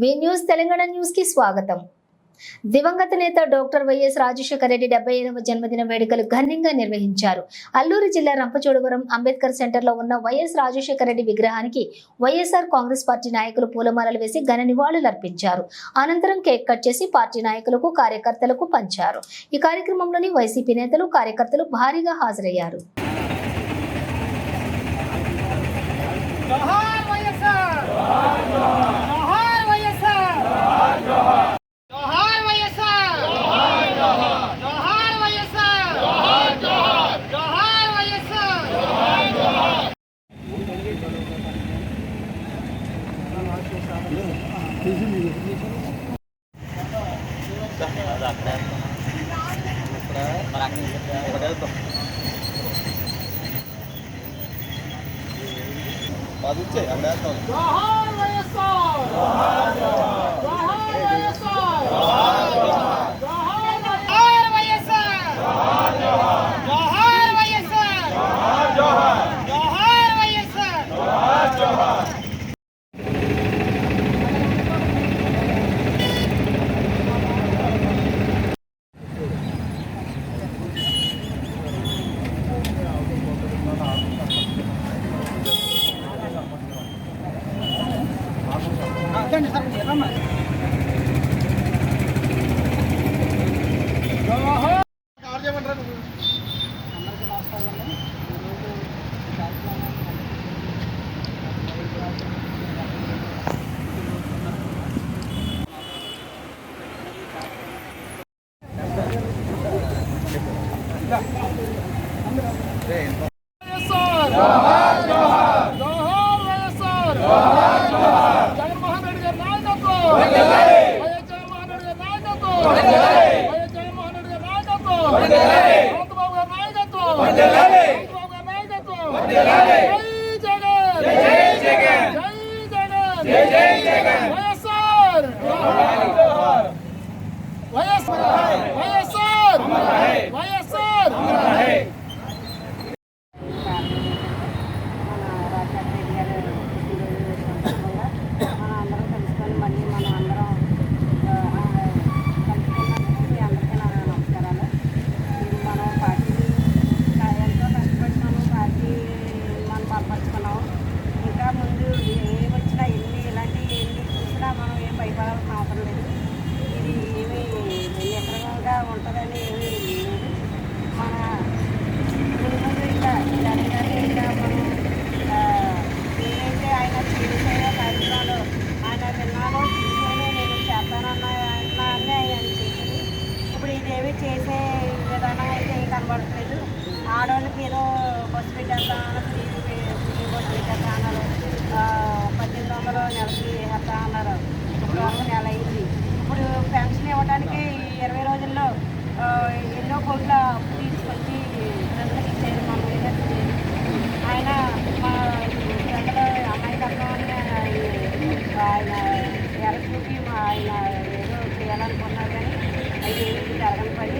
వి news Telangana news కి స్వాగతం. దివంగత నేత డాక్టర్ వైఎస్ రాజశేఖర రెడ్డి 75వ జన్మదిన వేడుకలు ఘనంగా నిర్వహించారు. అల్లూరు జిల్లా రంపచోడవరం అంబేద్కర్ సెంటర్ లో ఉన్న వైఎస్ రాజశేఖర రెడ్డి విగ్రహానికి వైఎస్ఆర్ కాంగ్రెస్ పార్టీ నాయకులు పూలమాలలు వేసి ఘన నివాళులు అర్పించారు. అనంతరం కేక్ కట్ చేసి పార్టీ నాయకులకు కార్యకర్తలకు పంచారు. ఈ కార్యక్రమంలోని వైసీపీ నేతలు కార్యకర్తలు భారీగా హాజరయ్యారు. చేసే విధానం అయితే ఏం కనబడట్లేదు. ఆడవాళ్ళకి ఏదో బస్సు పెట్టేస్తామన్నారు, ఫ్రీ బస్సు పెట్టేస్తామన్నారు, 1800 నెలకి వేస్తా అన్నారు. ఇప్పుడు నెల అయింది. ఇప్పుడు పెన్షన్ ఇవ్వడానికి 20 రోజుల్లో ఎన్నో కోట్ల అప్పు తీసుకొచ్చి ప్రజలకు ఇచ్చేది మనం ఏదైతే ఆయన మా ప్రజల అమాయకత్వం ఆయన ఎలక్ట్రిసిటీ ఆయన ఏదో చేయాలనుకున్నారు కానీ అది ఏమి జరగని పని.